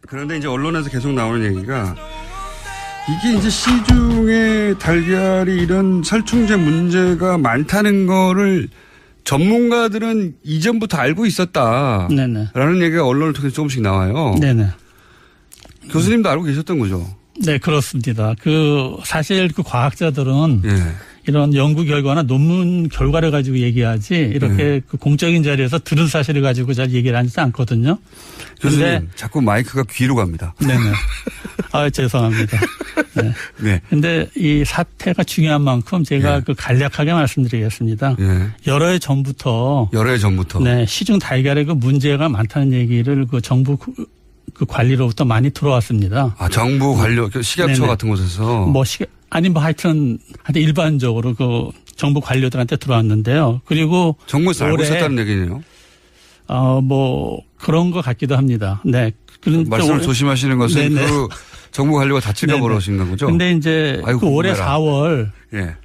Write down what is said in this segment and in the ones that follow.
그런데 이제 언론에서 계속 나오는 얘기가 이게 이제 시중에 달걀이 이런 살충제 문제가 많다는 거를 전문가들은 이전부터 알고 있었다라는 네네. 얘기가 언론을 통해서 조금씩 나와요. 네네. 교수님도 알고 계셨던 거죠? 네, 그렇습니다. 사실 과학자들은 이런 연구 결과나 논문 결과를 가지고 얘기하지 이렇게 공적인 자리에서 들은 사실을 가지고 잘 얘기를 하지 않거든요. 교수님, 자꾸 마이크가 귀로 갑니다. 네네. 죄송합니다. 네. 네. 근데 이 사태가 중요한 만큼 제가 간략하게 말씀드리겠습니다. 여러 해 전부터. 네. 시중 달걀에 문제가 많다는 얘기를 정부 관리로부터 많이 들어왔습니다. 아, 정부 관료, 식약처 네네. 같은 곳에서? 하여튼 일반적으로 정부 관료들한테 들어왔는데요. 그리고. 정부에서 알고 있었다는 얘기네요. 그런 것 같기도 합니다. 네. 말씀을 조심하시는 것은 네네. 정부 관료가 다칠까 보러오신 거죠? 근데 이제 올해 4월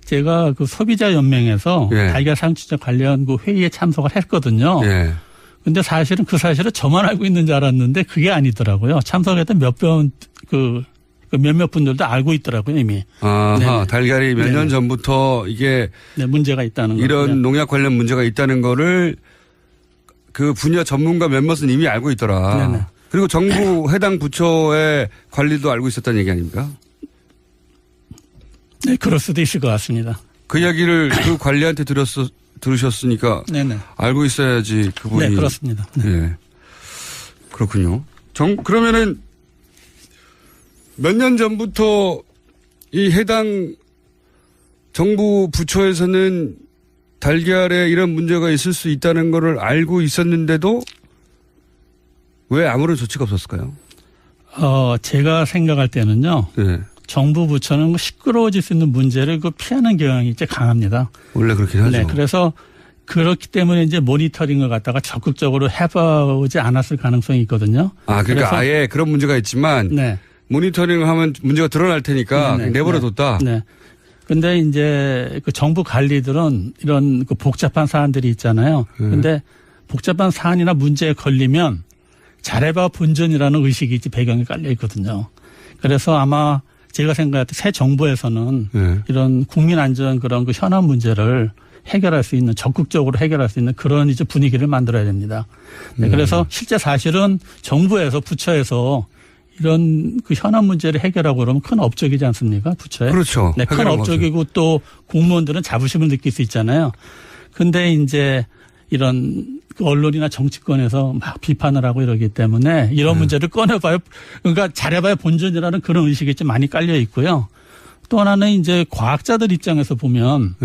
제가 소비자연맹에서 달걀 상추제 관련 회의에 참석을 했거든요. 근데 사실은 그 사실을 저만 알고 있는 줄 알았는데 그게 아니더라고요. 참석했던 몇몇 분들도 알고 있더라고요, 이미. 아하, 달걀이 몇 년 전부터 이게. 네, 문제가 있다는 거. 이런 농약 관련 문제가 있다는 거를 그 분야 전문가 몇몇은 이미 알고 있더라. 네네. 그리고 정부 해당 부처의 관리도 알고 있었다는 얘기 아닙니까? 네, 그럴 수도 있을 것 같습니다. 그 이야기를 그 관리한테 들으셨으니까 네네. 알고 있어야지 그분이. 네, 그렇습니다. 네. 네. 그렇군요. 그러면은 몇 년 전부터 이 해당 정부 부처에서는 달걀에 이런 문제가 있을 수 있다는 거를 알고 있었는데도 왜 아무런 조치가 없었을까요? 제가 생각할 때는요. 네. 정부 부처는 시끄러워질 수 있는 문제를 피하는 경향이 이제 강합니다. 원래 그렇긴 하죠. 네. 그래서 그렇기 때문에 이제 모니터링을 갖다가 적극적으로 해보지 않았을 가능성이 있거든요. 그러니까 아예 그런 문제가 있지만 네. 모니터링을 하면 문제가 드러날 테니까 내버려뒀다. 네. 근데 이제 정부 관리들은 이런 복잡한 사안들이 있잖아요. 근데 복잡한 사안이나 문제에 걸리면 잘해봐 본전이라는 의식이 배경에 깔려 있거든요. 그래서 아마 제가 생각할 때 새 정부에서는 이런 국민 안전 그런 현안 문제를 해결할 수 있는 적극적으로 해결할 수 있는 그런 이제 분위기를 만들어야 됩니다. 네, 그래서 실제 사실은 정부에서 부처에서 이런 현안 문제를 해결하고 그러면 큰 업적이지 않습니까? 부처에. 그렇죠. 네, 큰 업적이고 거죠. 또 공무원들은 자부심을 느낄 수 있잖아요. 근데 이제 이런 언론이나 정치권에서 막 비판을 하고 이러기 때문에 이런 문제를 꺼내봐요. 그러니까 잘해봐야 본전이라는 그런 의식이 좀 많이 깔려 있고요. 또 하나는 이제 과학자들 입장에서 보면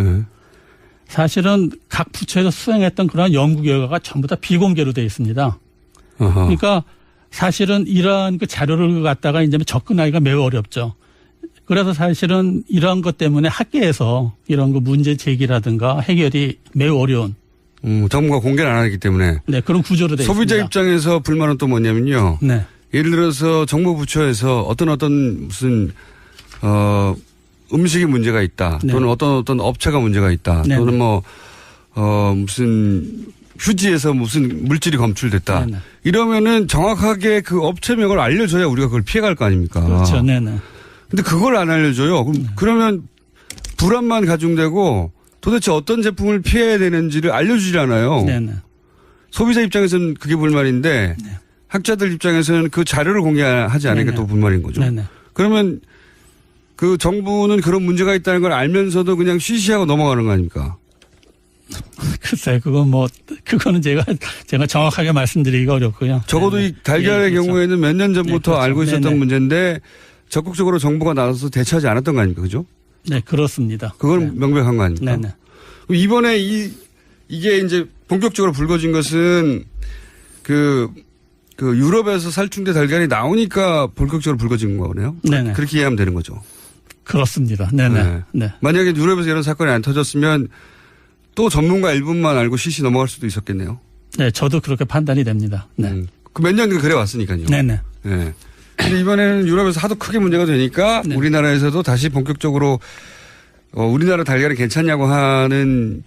사실은 각 부처에서 수행했던 그런 연구 결과가 전부 다 비공개로 되어 있습니다. 그러니까 사실은 이러한 자료를 갖다가 이제 접근하기가 매우 어렵죠. 그래서 사실은 이러한 것 때문에 학계에서 이런 문제 제기라든가 해결이 매우 어려운. 정부가 공개를 안 하기 때문에. 네, 그런 구조로 되어 소비자 있습니다. 입장에서 불만은 또 뭐냐면요. 네. 예를 들어서 정부 부처에서 어떤 무슨 음식이 문제가 있다. 네. 또는 어떤 업체가 문제가 있다. 네. 또는 무슨 휴지에서 무슨 물질이 검출됐다. 네네. 이러면은 정확하게 그 업체명을 알려줘야 우리가 그걸 피해갈 거 아닙니까? 그렇죠. 네네. 근데 그걸 안 알려줘요. 그러면 불안만 가중되고 도대체 어떤 제품을 피해야 되는지를 알려주지 않아요. 네네. 소비자 입장에서는 그게 불만인데 네. 학자들 입장에서는 그 자료를 공개하지 않으니까 또 불만인 거죠. 네네. 그러면 그 정부는 그런 문제가 있다는 걸 알면서도 그냥 쉬쉬하고 넘어가는 거 아닙니까? 글쎄요, 그거는 제가 정확하게 말씀드리기가 어렵고요. 적어도 네네. 이 달걀의 그렇죠. 경우에는 몇 년 전부터 그렇죠. 알고 있었던 네네. 문제인데 적극적으로 정부가 나서서 대처하지 않았던 거 아닙니까? 그죠? 네, 그렇습니다. 그건 명백한 거 아닙니까? 네네. 이번에 이게 이제 본격적으로 불거진 것은 그 유럽에서 살충제 달걀이 나오니까 본격적으로 불거진 거네요. 네네. 그렇게 이해하면 되는 거죠. 그렇습니다. 네네. 네. 네. 만약에 유럽에서 이런 사건이 안 터졌으면 또 전문가 일부만 알고 시시 넘어갈 수도 있었겠네요. 네, 저도 그렇게 판단이 됩니다. 네. 그 몇 년 그래 왔으니까요. 네네. 네. 근데 이번에는 유럽에서 하도 크게 문제가 되니까 네. 우리나라에서도 다시 본격적으로 우리나라 달걀이 괜찮냐고 하는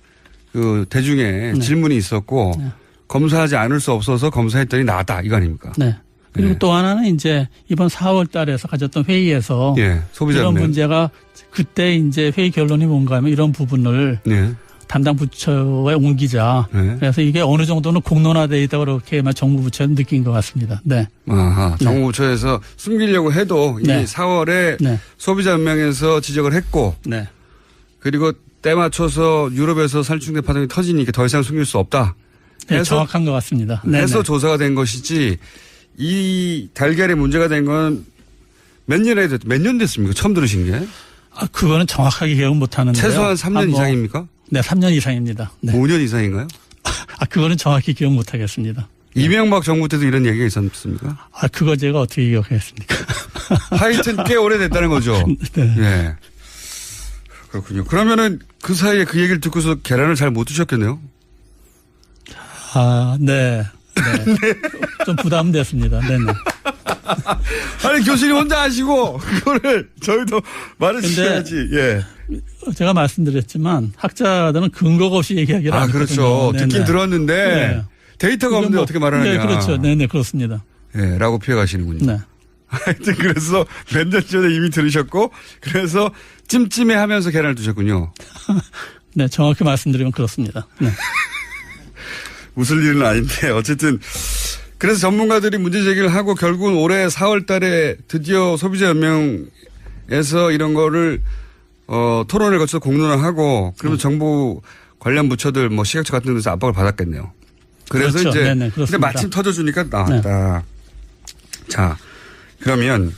그 대중의 네. 질문이 있었고 네. 검사하지 않을 수 없어서 검사했더니 나다 이거 아닙니까? 네. 그리고 또 하나는 이제 이번 4월 달에서 가졌던 회의에서 소비자 이런 연맹. 문제가 그때 이제 회의 결론이 뭔가 하면 이런 부분을 담당 부처에 옮기자. 그래서 이게 어느 정도는 공론화되어 있다고 그렇게만 정부 부처는 느낀 것 같습니다. 네. 아하, 정부 부처에서 숨기려고 해도 이 4월에 소비자 연맹에서 지적을 했고 그리고 때 맞춰서 유럽에서 살충제 파동이 터지니까 더 이상 숨길 수 없다. 네, 정확한 것 같습니다. 해서 조사가 된 것이지 이 달걀이 문제가 된 건 몇 년 됐습니까? 처음 들으신 게? 그거는 정확하게 기억은 못 하는데요. 최소한 3년 이상입니까? 네, 3년 이상입니다. 5년 이상인가요? 그거는 정확히 기억 못 하겠습니다. 이명박 정부 때도 이런 얘기가 있었습니까? 그거 제가 어떻게 기억하겠습니까? 하여튼 꽤 오래됐다는 거죠. 네. 그렇군요. 그러면은 그 사이에 그 얘기를 듣고서 계란을 잘 못 드셨겠네요? 네. 좀 부담됐습니다. 네네. 아니, 교수님 혼자 하시고, 그거를 저희도 말을 주셔야지. 제가 말씀드렸지만, 학자들은 근거가 없이 얘기하기를 안 하거든요. 그렇죠. 듣긴 들었는데, 데이터가 없는데 어떻게 말을 하느냐. 네, 그렇죠. 네네, 그렇습니다. 라고 피해가시는군요. 네. 하여튼 그래서 몇 년 전에 이미 들으셨고, 그래서 찜찜해 하면서 계란을 드셨군요. 네, 정확히 말씀드리면 그렇습니다. 네. 웃을 일은 아닌데, 어쨌든, 그래서 전문가들이 문제 제기를 하고 결국은 올해 4월 달에 드디어 소비자연맹에서 이런 거를, 토론을 거쳐서 공론화하고, 그러면 정부 관련 부처들, 뭐 시각처 같은 데서 압박을 받았겠네요. 그래서 그렇죠. 이제, 네네, 근데 마침 터져주니까 나왔다. 자, 그러면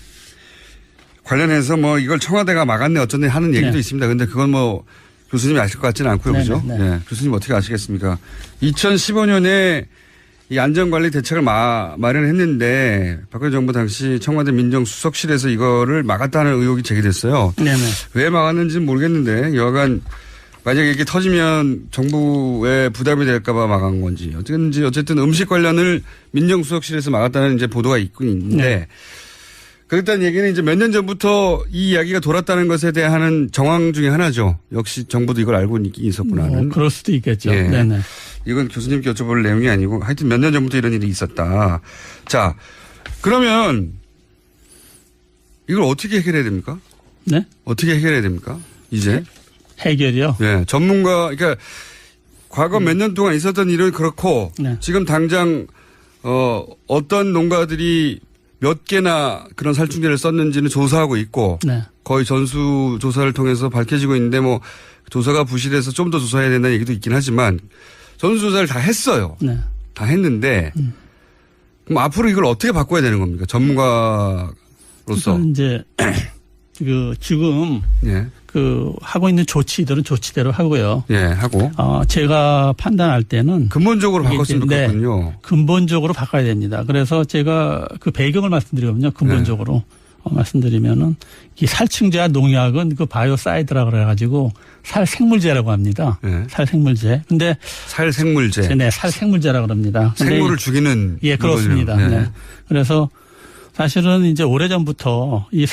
관련해서 뭐 이걸 청와대가 막았네 어쩌네 하는 얘기도 있습니다. 근데 그건 뭐 교수님이 아실 것 같지는 않고요. 그죠? 네. 교수님 어떻게 아시겠습니까? 2015년에 이 안전관리 대책을 마련했는데 박근혜 정부 당시 청와대 민정수석실에서 이거를 막았다는 의혹이 제기됐어요. 네네. 왜 막았는지는 모르겠는데 여하간 만약에 이게 터지면 정부에 부담이 될까 봐 막은 건지 어쨌든 음식 관련을 민정수석실에서 막았다는 이제 보도가 있긴 있는데 그랬다는 얘기는 이제 몇 년 전부터 이 이야기가 돌았다는 것에 대한 정황 중에 하나죠. 역시 정부도 이걸 알고 있었구나 하는. 그럴 수도 있겠죠. 네네. 이건 교수님께 여쭤볼 내용이 아니고 하여튼 몇 년 전부터 이런 일이 있었다. 자, 그러면 이걸 어떻게 해결해야 됩니까? 네? 어떻게 해결해야 됩니까? 이제? 해결이요? 네. 전문가, 그러니까 과거 몇 년 동안 있었던 일은 그렇고 지금 당장 어떤 농가들이 몇 개나 그런 살충제를 썼는지는 조사하고 있고 거의 전수 조사를 통해서 밝혀지고 있는데 뭐 조사가 부실해서 좀 더 조사해야 된다는 얘기도 있긴 하지만 전수조사를 다 했어요. 다 했는데 그럼 앞으로 이걸 어떻게 바꿔야 되는 겁니까? 전문가로서. 이제 지금 하고 있는 조치들은 조치대로 하고요. 하고. 제가 판단할 때는 근본적으로 바꿨으면 좋겠군요. 근본적으로 바꿔야 됩니다. 그래서 제가 그 배경을 말씀드리거든요. 근본적으로 말씀드리면은 이 살충제와 농약은 그 바이오사이드라고 그래가지고 살생물제라고 합니다. 살생물제. 근데 살생물제. 네, 살생물제라고 그럽니다. 생물을 죽이는. 그렇습니다. 네. 그래서 사실은 이제 오래전부터 이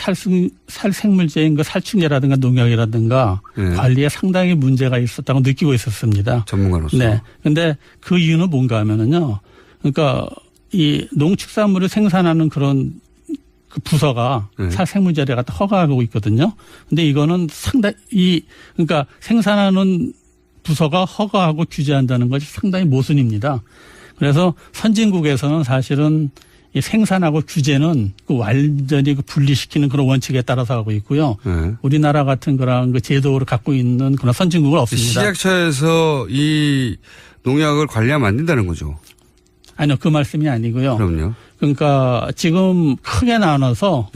살생물제인 그 살충제라든가 농약이라든가 관리에 상당히 문제가 있었다고 느끼고 있었습니다. 전문가로서. 네. 근데 그 이유는 뭔가 하면은요. 그러니까 이 농축산물을 생산하는 그런 그 부서가 살생물제를 갖다 허가하고 있거든요. 근데 이거는 그러니까 생산하는 부서가 허가하고 규제한다는 것이 상당히 모순입니다. 그래서 선진국에서는 사실은 이 생산하고 규제는 그 완전히 분리시키는 그런 원칙에 따라서 하고 있고요. 우리나라 같은 그런 그 제도를 갖고 있는 그런 선진국은 없습니다. 식약처에서 이 농약을 관리하면 안 된다는 거죠. 아니요, 그 말씀이 아니고요. 그럼요. 그러니까 지금 크게 나눠서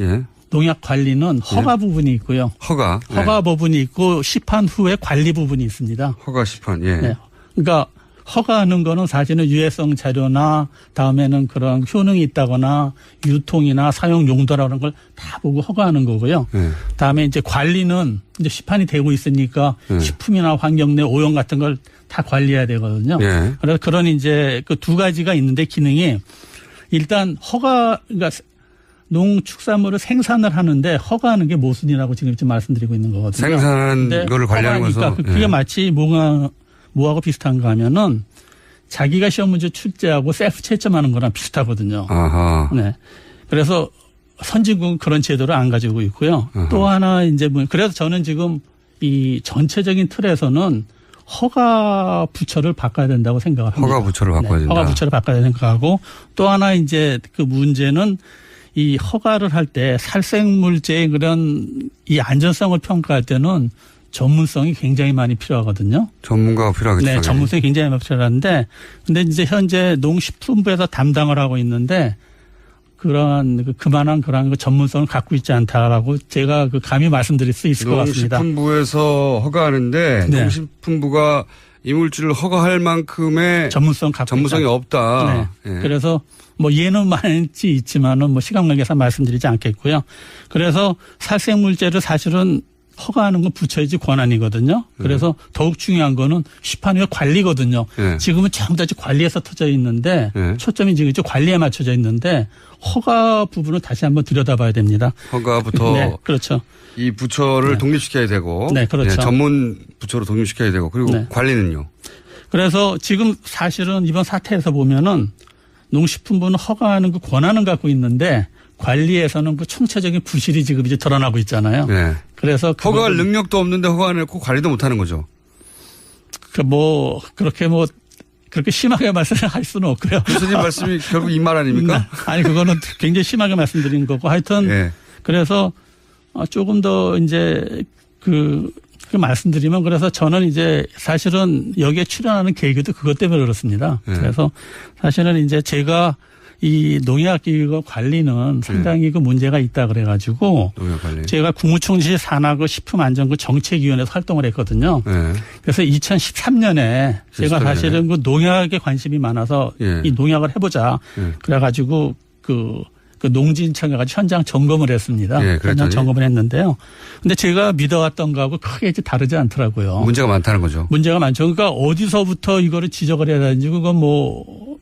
농약 관리는 허가 부분이 있고요. 허가 부분이 있고 시판 후에 관리 부분이 있습니다. 허가 시판. 네. 그러니까 허가하는 거는 사실은 유해성 자료나 다음에는 그런 효능이 있다거나 유통이나 사용 용도라는 걸 다 보고 허가하는 거고요. 다음에 이제 관리는 이제 시판이 되고 있으니까 식품이나 환경 내 오염 같은 걸 다 관리해야 되거든요. 그래서 그런 이제 그 두 가지가 있는데 기능이 일단 그러니까 농축산물을 생산을 하는데 허가하는 게 모순이라고 지금 말씀드리고 있는 거거든요. 생산하는 거를 관리하는 것은. 그게 마치 뭐하고 비슷한가 하면은 자기가 시험 문제 출제하고 셀프 채점하는 거랑 비슷하거든요. 아하. 네. 그래서 선진국은 그런 제도를 안 가지고 있고요. 아하. 또 하나 이제 그래서 저는 지금 이 전체적인 틀에서는 허가 부처를 바꿔야 된다고 생각을 합니다. 허가 부처를 바꿔야 된다. 허가 부처를 바꿔야 생각하고 또 하나 이제 그 문제는 이 허가를 할 때 살생물제의 그런 이 안전성을 평가할 때는 전문성이 굉장히 많이 필요하거든요. 전문가가 필요하겠죠. 네, 전문성이 굉장히 많이 필요한데, 근데 이제 현재 농식품부에서 담당을 하고 있는데 그러한 그만한 그런 전문성을 갖고 있지 않다라고 제가 감히 말씀드릴 수 있을 것 같습니다. 농식품부에서 허가하는데 네. 농식품부가 이물질을 허가할 만큼의 전문성이 없다. 네. 네. 그래서 뭐 예는 많지 있지만은 뭐 시간 관계상 말씀드리지 않겠고요. 그래서 살생물제를 사실은 허가하는 건 부처이지 권한이거든요. 그래서 더욱 중요한 거는 시판의 관리거든요. 네. 지금은 전부 다 관리에서 터져 있는데 네. 초점이 지금 관리에 맞춰져 있는데 허가 부분을 다시 한번 들여다봐야 됩니다. 허가부터 네, 그렇죠. 이 부처를 네. 독립시켜야 되고 네, 그렇죠. 네, 전문 부처로 독립시켜야 되고 그리고 네. 관리는요. 그래서 지금 사실은 이번 사태에서 보면은 농식품부는 허가하는 그 권한은 갖고 있는데 관리에서는 그 총체적인 부실이 지금 이제 드러나고 있잖아요. 네. 그래서 허가할 능력도 없는데 허가 안 했고 관리도 못 하는 거죠. 그렇게 심하게 말씀할 수는 없고요. 교수님 말씀이 결국 이 말 아닙니까? 아니, 그거는 굉장히 심하게 말씀드린 거고 하여튼 네. 그래서 조금 더 이제 그 말씀드리면 그래서 저는 이제 사실은 여기에 출연하는 계기도 그것 때문에 그렇습니다. 네. 그래서 사실은 이제 제가 이 농약기구 관리는 상당히 그 문제가 있다 그래가지고 제가 국무총실 산하 그 식품안전부 정책위원회에서 활동을 했거든요. 네. 그래서 2013년에 제가 사실은 그 농약에 관심이 많아서 이 농약을 해보자. 그래가지고 그 농진청에 가서 현장 점검을 했습니다. 현장 점검을 했는데요. 근데 제가 믿어왔던 거하고 크게 이제 다르지 않더라고요. 문제가 많다는 거죠. 문제가 많죠. 그러니까 어디서부터 이거를 지적을 해야 되는지 그건 뭐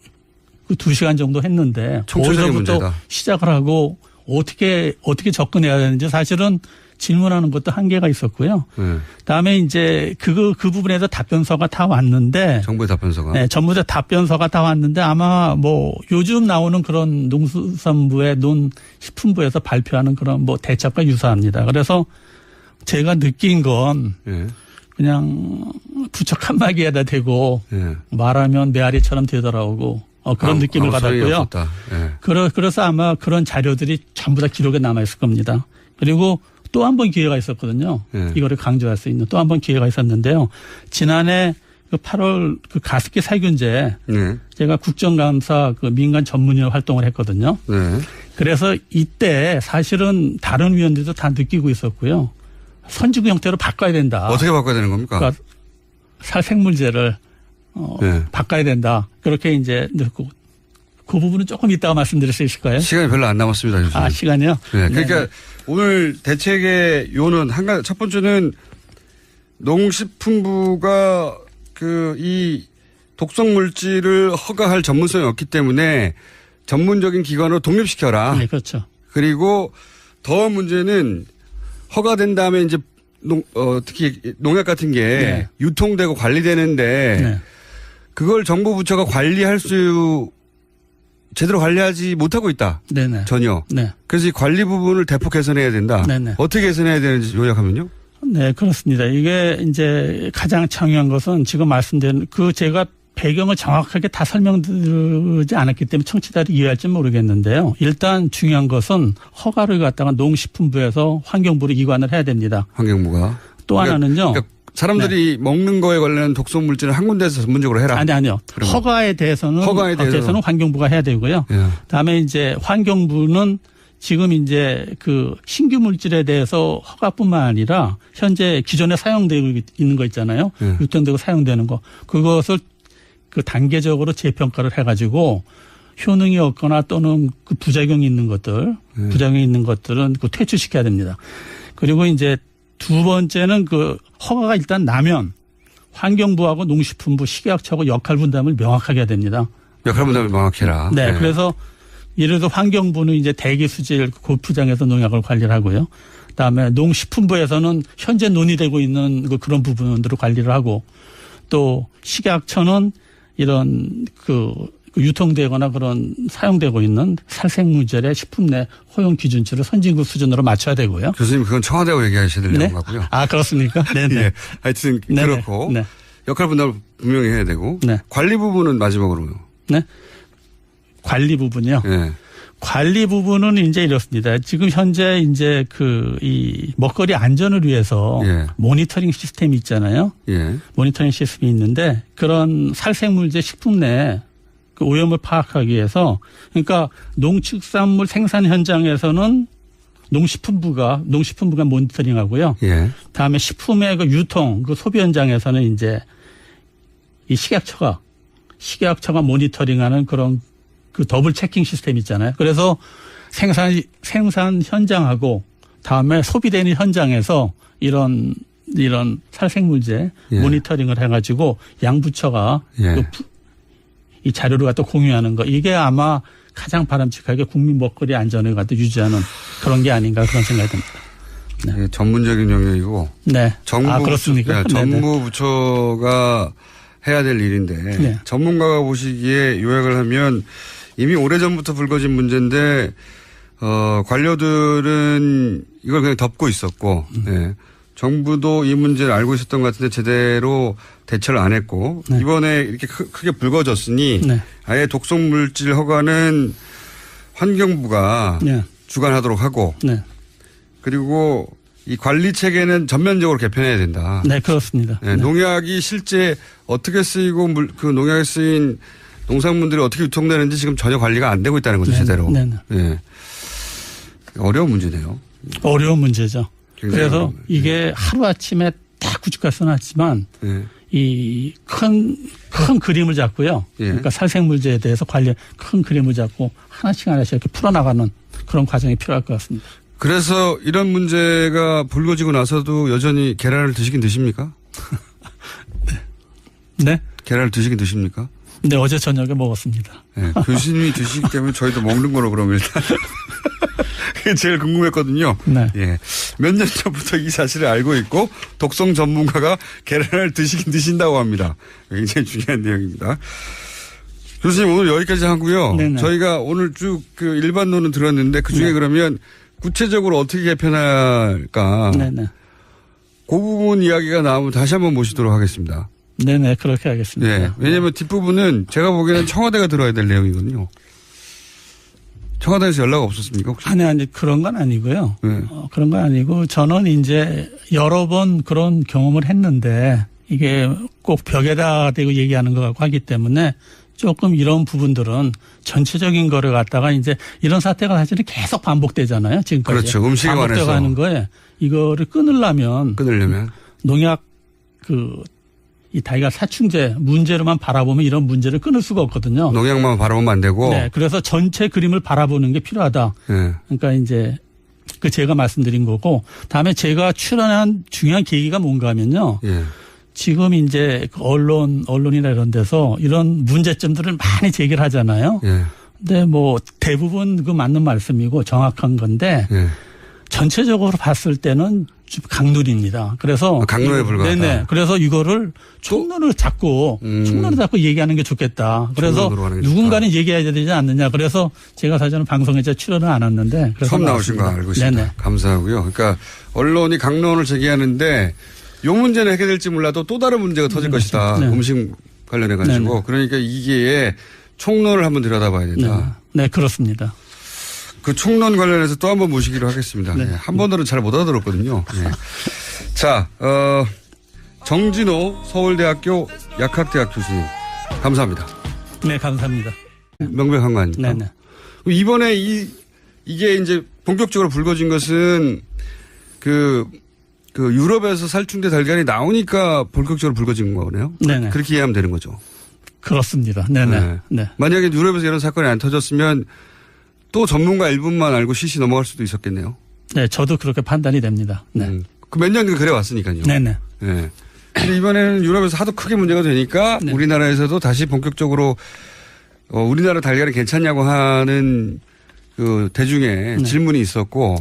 2시간 정도 했는데 어디서부터 시작을 하고 어떻게 접근해야 되는지 사실은 질문하는 것도 한계가 있었고요. 그다음에 이제 그 부분에서 답변서가 다 왔는데 정부의 답변서가 네, 정부의 답변서가 다 왔는데 아마 뭐 요즘 나오는 그런 농수산부의 농식품부에서 발표하는 그런 뭐 대책과 유사합니다. 그래서 제가 느낀 건 그냥 부처 칸막이에다 대고 말하면 메아리처럼 되더라고. 그런 느낌을 받았고요. 그래서 아마 그런 자료들이 전부 다 기록에 남아있을 겁니다. 그리고 또 한 번 기회가 있었거든요. 이거를 강조할 수 있는 또 한 번 기회가 있었는데요. 지난해 그 8월 그 가습기 살균제 제가 국정감사 그 민간 전문위원 활동을 했거든요. 그래서 이때 사실은 다른 위원들도 다 느끼고 있었고요. 선지구 형태로 바꿔야 된다. 어떻게 바꿔야 되는 겁니까? 그러니까 살생물제를 바꿔야 된다. 그렇게 이제 넣고 그 부분은 조금 이따가 말씀드릴 수 있을까요? 시간이 별로 안 남았습니다. 교수님. 시간이요? 네. 그러니까 오늘 대책의 요는 첫 번째는 농식품부가 이 독성 물질을 허가할 전문성이 없기 때문에 전문적인 기관으로 독립시켜라. 네, 그렇죠. 그리고 더 문제는 허가된 다음에 이제 특히 농약 같은 게 유통되고 관리되는데 그걸 정부 부처가 제대로 관리하지 못하고 있다. 네네. 전혀. 네. 그래서 이 관리 부분을 대폭 개선해야 된다. 네네. 어떻게 개선해야 되는지 요약하면요? 네, 그렇습니다. 이게 이제 가장 중요한 것은 지금 말씀드린 제가 배경을 정확하게 다 설명드리지 않았기 때문에 청취자들이 이해할지 모르겠는데요. 일단 중요한 것은 허가를 갖다가 농식품부에서 환경부로 이관을 해야 됩니다. 환경부가. 또 하나는요. 그러니까 사람들이 먹는 거에 관련된 독성 물질을 한 군데에서 전문적으로 해라. 아니요. 허가에 대해서는 환경부가 해야 되고요. 그다음에 이제 환경부는 지금 이제 그 신규 물질에 대해서 허가뿐만 아니라 현재 기존에 사용되고 있는 거 있잖아요. 유통되고 사용되는 거. 그것을 그 단계적으로 재평가를 해가지고 효능이 없거나 또는 그 부작용이 있는 것들은 그 퇴출시켜야 됩니다. 그리고 이제 두 번째는 그 허가가 일단 나면 환경부하고 농식품부, 식약처하고 역할 분담을 명확하게 해야 됩니다. 역할 분담을 명확히 해라. 네. 그래서 예를 들어 환경부는 이제 대기 수질 골프장에서 농약을 관리를 하고요. 그다음에 농식품부에서는 현재 논의되고 있는 그런 부분들을 관리를 하고 또 식약처는 이런 유통되거나 그런 사용되고 있는 살생물질의 식품 내 허용 기준치를 선진국 수준으로 맞춰야 되고요. 교수님 그건 청와대하고 얘기하셔야 되는 거고요. 아, 그렇습니까? 네네. 예. 하여튼 네네. 그렇고 네. 역할 분담을 분명히 해야 되고 네. 관리 부분은 마지막으로요. 네. 관리 부분이요. 네. 관리 부분은 이제 이렇습니다. 지금 현재 이제 이 먹거리 안전을 위해서 예. 모니터링 시스템이 있잖아요. 예. 모니터링 시스템이 있는데 그런 살생물제 식품 내 그 오염을 파악하기 위해서 그러니까 농축산물 생산 현장에서는 농식품부가 모니터링하고요. 예. 다음에 식품의 그 유통, 그 소비 현장에서는 이제 이 식약처가 모니터링하는 그런 그 더블 체킹 시스템 있잖아요. 그래서 생산 현장하고 다음에 소비되는 현장에서 이런 살생물제 예. 모니터링을 해가지고 양부처가 예. 이 자료를 갖다 공유하는 거 이게 아마 가장 바람직하게 국민 먹거리 안전을 갖다 유지하는 그런 게 아닌가 그런 생각이 듭니다. 네. 전문적인 영역이고. 네. 그렇습니까? 정부 부처가 해야 될 일인데 네. 전문가가 보시기에 요약을 하면 이미 오래전부터 불거진 문제인데 관료들은 이걸 그냥 덮고 있었고 네. 정부도 이 문제를 알고 있었던 것 같은데 제대로 대처를 안 했고 네. 이번에 이렇게 크게 불거졌으니 네. 아예 독성물질 허가는 환경부가 네. 주관하도록 하고 네. 그리고 이 관리 체계는 전면적으로 개편해야 된다. 네, 그렇습니다. 네, 농약이 실제 어떻게 쓰이고 그 농약에 쓰인 농산물들이 어떻게 유통되는지 지금 전혀 관리가 안 되고 있다는 거죠, 네, 제대로. 네. 네. 어려운 문제네요. 어려운 문제죠. 그래서 이게 하루아침에 다 구축할 수는 없지만 네. 이 큰 그림을 잡고요. 예. 그러니까 살생물제에 대해서 관련 큰 그림을 잡고 하나씩 이렇게 풀어나가는 그런 과정이 필요할 것 같습니다. 그래서 이런 문제가 불거지고 나서도 여전히 계란을 드시긴 드십니까? 네. 계란을 드시긴 드십니까? 네, 어제 저녁에 먹었습니다. 네, 교수님이 드시기 때문에 저희도 먹는 거로 그러면 일단. 그게 제일 궁금했거든요. 네. 예. 몇 년 전부터 이 사실을 알고 있고 독성 전문가가 계란을 드시긴 드신다고 합니다. 굉장히 중요한 내용입니다. 교수님 오늘 여기까지 하고요. 네네. 저희가 오늘 쭉 그 일반론은 들었는데 그중에 네. 그러면 구체적으로 어떻게 개편할까. 네네. 그 부분 이야기가 나오면 다시 한번 모시도록 하겠습니다. 네네. 그렇게 하겠습니다. 네. 왜냐하면 뒷부분은 제가 보기에는 청와대가 들어야 될 내용이거든요. 청와대에서 연락 없었습니까 혹시? 아니 그런 건 아니고요. 네. 그런 건 아니고 저는 이제 여러 번 그런 경험을 했는데 이게 꼭 벽에다 대고 얘기하는 것 같고 하기 때문에 조금 이런 부분들은 전체적인 거를 갖다가 이제 이런 사태가 사실은 계속 반복되잖아요. 지금까지. 그렇죠. 음식에 관해서. 반복되고 하는 거에 이거를 끊으려면 농약 이 다이가 사충제 문제로만 바라보면 이런 문제를 끊을 수가 없거든요. 농약만 바라보면 안 되고. 네. 그래서 전체 그림을 바라보는 게 필요하다. 네. 그러니까 이제 제가 말씀드린 거고 다음에 제가 출연한 중요한 계기가 뭔가 하면요. 네. 지금 이제 언론이나 이런 데서 이런 문제점들을 많이 제기를 하잖아요. 네. 근데 뭐 대부분 그 맞는 말씀이고 정확한 건데 네. 전체적으로 봤을 때는 좀 강론입니다. 그래서 강론에 불과하다. 네네. 그래서 이거를 총론을 잡고 얘기하는 게 좋겠다. 그래서 누군가는 얘기해야 되지 않느냐. 그래서 제가 사실은 방송에 출연을 안 왔는데 처음 나오신 거 알고 있습니다. 네네. 감사하고요. 그러니까 언론이 강론을 제기하는데 이 문제는 해결될지 몰라도 또 다른 문제가 터질 것이다. 네. 음식 관련해 가지고. 그러니까 이게 총론을 한번 들여다봐야 된다. 네, 그렇습니다. 그 총론 관련해서 또 한 번 모시기로 하겠습니다. 네. 한 번으로는 잘 못 알아들었거든요. 네. 자, 정진호 서울대학교 약학대학 교수님. 감사합니다. 네, 감사합니다. 명백한 거 아닙니까? 네네. 이번에 이게 이제 본격적으로 불거진 것은 그 유럽에서 살충제 달걀이 나오니까 본격적으로 불거진 거네요. 네네. 그렇게 이해하면 되는 거죠. 그렇습니다. 네네. 네. 네. 만약에 유럽에서 이런 사건이 안 터졌으면 또 전문가 일부만 알고 실시 넘어갈 수도 있었겠네요. 네, 저도 그렇게 판단이 됩니다. 네. 그 몇 년 그래 왔으니까요. 네네. 네. 근데 이번에는 유럽에서 하도 크게 문제가 되니까 네. 우리나라에서도 다시 본격적으로 우리나라 달걀이 괜찮냐고 하는 그 대중의 질문이 있었고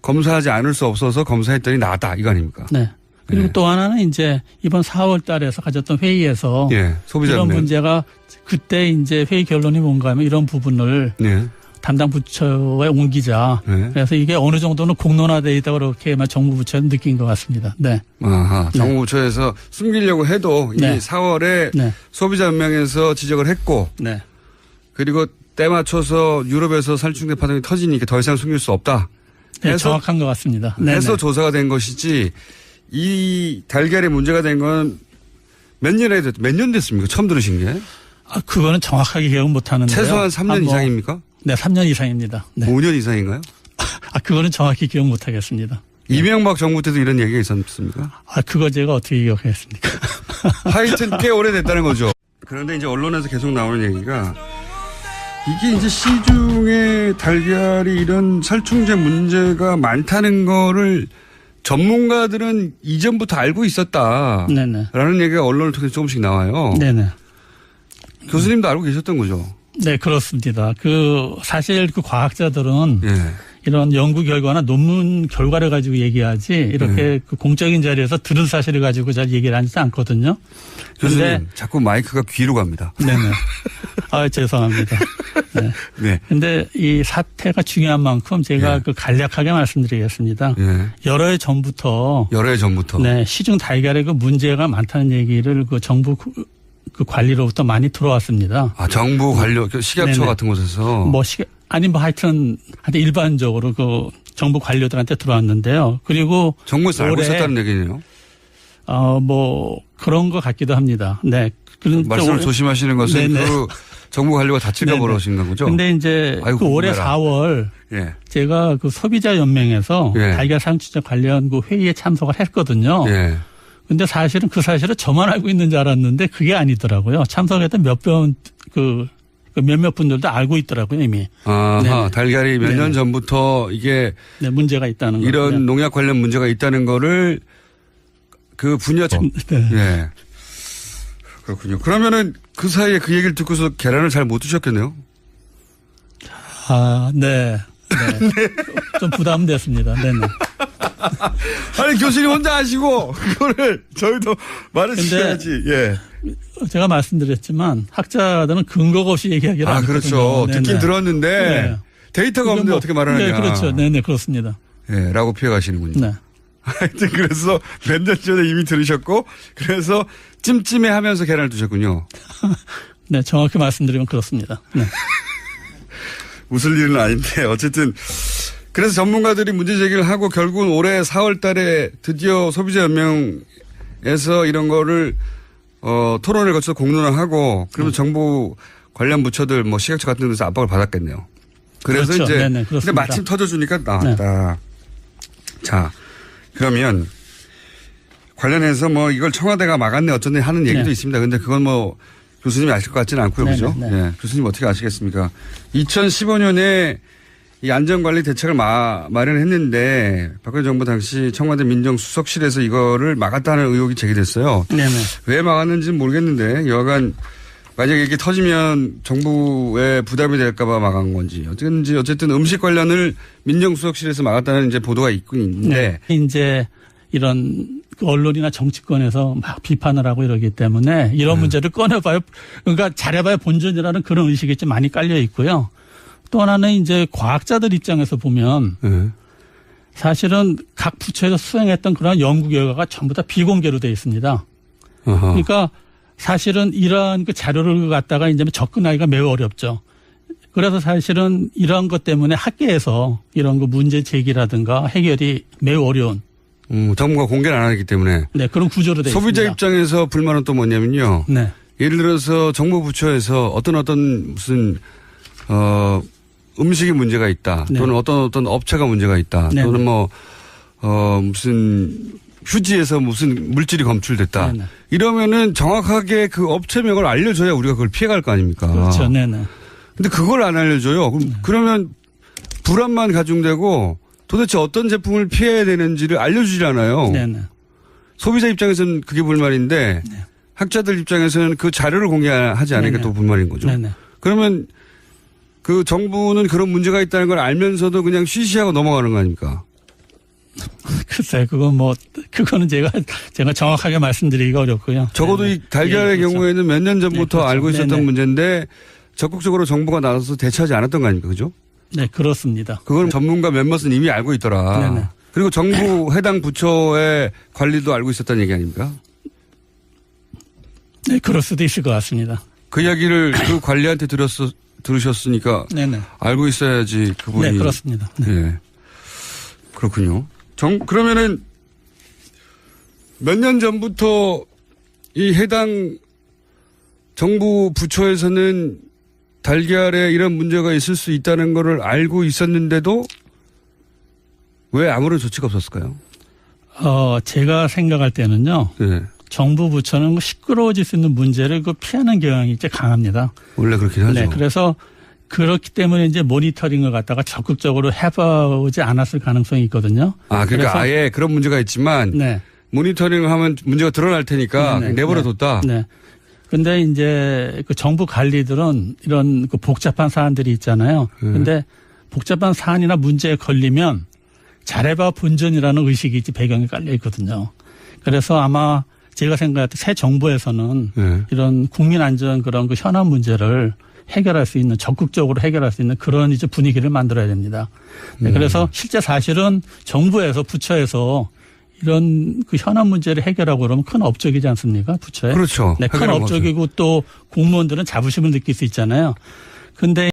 검사하지 않을 수 없어서 검사했더니 나았다 이거 아닙니까? 네. 그리고 또 하나는 이제 이번 4월 달에서 가졌던 회의에서 소비자 이런 연맹. 문제가 그때 이제 회의 결론이 뭔가 하면 이런 부분을 담당 부처에 옮기자. 그래서 이게 어느 정도는 공론화되어 있다고 그렇게만 정부 부처는 느낀 것 같습니다. 네. 아하, 정부 부처에서 숨기려고 해도 이미 4월에 소비자 연맹에서 지적을 했고 그리고 때 맞춰서 유럽에서 살충제 파동이 터지니까 더 이상 숨길 수 없다. 네, 정확한 것 같습니다. 해서 조사가 된 것이지 이 달걀이 문제가 된 건 몇 년 됐습니까? 처음 들으신 게? 그거는 정확하게 기억은 못 하는데요. 최소한 3년 이상입니까? 네, 3년 이상입니다. 네. 5년 이상인가요? 그거는 정확히 기억 못 하겠습니다. 이명박 정부 때도 이런 얘기가 있었습니까? 그거 제가 어떻게 기억하겠습니까? 하여튼 꽤 오래됐다는 거죠. 그런데 이제 언론에서 계속 나오는 얘기가 이게 이제 시중에 달걀이 이런 살충제 문제가 많다는 거를 전문가들은 이전부터 알고 있었다. 라는 얘기가 언론을 통해서 조금씩 나와요. 교수님도 알고 계셨던 거죠? 네, 그렇습니다. 사실 과학자들은 이런 연구 결과나 논문 결과를 가지고 얘기하지 이렇게 공적인 자리에서 들은 사실을 가지고 잘 얘기를 하지 않거든요. 교수님, 자꾸 마이크가 귀로 갑니다. 네네. 죄송합니다. 네. 근데 이 사태가 중요한 만큼 제가 간략하게 말씀드리겠습니다. 여러 해 전부터. 네, 시중 달걀에 문제가 많다는 얘기를 정부 관리로부터 많이 들어왔습니다. 정부 관료, 식약처 같은 곳에서? 하여튼 일반적으로 정부 관료들한테 들어왔는데요. 그리고. 정부에서 알고 있었다는 얘기네요. 그런 것 같기도 합니다. 네. 말씀을 조심하시는 것은 정부 관료가 다칠까 그러신가 보죠? 근데 이제 올해 4월 제가 소비자 연맹에서 달걀 상추제 관련 회의에 참석을 했거든요. 근데 사실은 그 사실을 저만 알고 있는 줄 알았는데 그게 아니더라고요. 참석했던 몇몇 분들도 알고 있더라고요, 이미. 달걀이 몇 년 전부터 이게. 문제가 있다는 거. 이런 농약 관련 문제가 있다는 거를 그 분야 그렇군요. 그러면은 그 사이에 그 얘기를 듣고서 계란을 잘 못 드셨겠네요? 네. 좀 부담됐습니다. 네네. 아니, 교수님 혼자 하시고, 그거를 저희도 말을 주셔야지. 제가 말씀드렸지만 학자들은 근거가 없이 얘기하기를 안 하거든요. 그렇죠. 듣긴 들었는데 데이터가 없는데 어떻게 말하느냐. 네, 그렇죠. 네네, 그렇습니다. 라고 피해가시는군요. 네. 하여튼 그래서 몇 년 전에 이미 들으셨고 그래서 찜찜해 하면서 계란을 드셨군요. 네, 정확히 말씀드리면 그렇습니다. 네. 웃을 일은 아닌데 어쨌든 그래서 전문가들이 문제 제기를 하고 결국은 올해 4월 달에 드디어 소비자연맹에서 이런 거를 토론을 거쳐서 공론화하고 그러면 정부 관련 부처들 식약처 같은 데서 압박을 받았겠네요. 그래서 그렇죠. 이제 근데 마침 터져주니까 나왔다. 자, 그러면 관련해서 이걸 청와대가 막았네 어쩌네 하는 얘기도 있습니다. 근데 그건 교수님이 아실 것 같지는 않고요. 그죠? 교수님 어떻게 아시겠습니까? 2015년에 이 안전관리 대책을 마련했는데 박근혜 정부 당시 청와대 민정수석실에서 이거를 막았다는 의혹이 제기됐어요. 왜 막았는지는 모르겠는데 여하간 만약에 이게 터지면 정부에 부담이 될까 봐 막은 건지 어쨌든 음식 관련을 민정수석실에서 막았다는 이제 보도가 있고 있는데 이제 이런 언론이나 정치권에서 막 비판을 하고 이러기 때문에 이런 문제를 꺼내봐요. 그러니까 잘해봐야 본전이라는 그런 의식이 좀 많이 깔려 있고요. 또 하나는 이제 과학자들 입장에서 보면 사실은 각 부처에서 수행했던 그런 연구 결과가 전부 다 비공개로 되어 있습니다. 그러니까 사실은 이러한 자료를 갖다가 이제 접근하기가 매우 어렵죠. 그래서 사실은 이러한 것 때문에 학계에서 이런 문제 제기라든가 해결이 매우 어려운. 정부가 공개를 안 하기 때문에. 네, 그런 구조로 되어 있습니다. 소비자 입장에서 불만은 또 뭐냐면요. 예를 들어서 정부 부처에서 어떤 무슨 음식이 문제가 있다. 또는 어떤 업체가 문제가 있다. 또는 무슨 휴지에서 무슨 물질이 검출됐다. 이러면은 정확하게 그 업체명을 알려줘야 우리가 그걸 피해갈 거 아닙니까? 그렇죠. 근데 그걸 안 알려줘요. 그러면 불안만 가중되고 도대체 어떤 제품을 피해야 되는지를 알려주질 않아요. 소비자 입장에서는 그게 불만인데 학자들 입장에서는 그 자료를 공개하지 않으니까 또 불만인 거죠. 그러면 그 정부는 그런 문제가 있다는 걸 알면서도 그냥 쉬쉬하고 넘어가는 거 아닙니까? 글쎄, 그거는 제가 정확하게 말씀드리기가 어렵고요. 적어도 이 달걀의 그렇죠. 경우에는 몇 년 전부터 그렇죠. 알고 있었던 문제인데 적극적으로 정부가 나서서 대처하지 않았던 거 아닙니까? 그죠? 네, 그렇습니다. 그건 전문가 몇몇은 이미 알고 있더라. 네네. 그리고 정부 해당 부처의 관리도 알고 있었다는 얘기 아닙니까? 네, 그럴 수도 있을 것 같습니다. 그 이야기를 그 관리한테 들으셨으니까 네네. 알고 있어야지 그분이. 네, 그렇습니다. 네. 네. 그렇군요. 그러면은 몇 년 전부터 이 해당 정부 부처에서는 달걀에 이런 문제가 있을 수 있다는 거를 알고 있었는데도 왜 아무런 조치가 없었을까요? 제가 생각할 때는요. 네. 정부 부처는 시끄러워질 수 있는 문제를 피하는 경향이 이제 강합니다. 원래 그렇긴 하죠. 네, 그래서 그렇기 때문에 이제 모니터링을 갖다가 적극적으로 해보지 않았을 가능성이 있거든요. 아, 그러니까 아예 그런 문제가 있지만 네. 모니터링을 하면 문제가 드러날 테니까 내버려뒀다. 네. 근데 이제 그 정부 관리들은 이런 그 복잡한 사안들이 있잖아요. 근데 복잡한 사안이나 문제에 걸리면 잘해봐 본전이라는 의식이 이제 배경에 깔려 있거든요. 그래서 아마 제가 생각할 때 새 정부에서는 이런 국민 안전 그런 그 현안 문제를 해결할 수 있는 적극적으로 해결할 수 있는 그런 이제 분위기를 만들어야 됩니다. 네, 그래서 실제 사실은 정부에서 부처에서 이런 그 현안 문제를 해결하고 그러면 큰 업적이지 않습니까? 부처에. 그렇죠. 네, 큰 업적이고 또 공무원들은 자부심을 느낄 수 있잖아요. 근데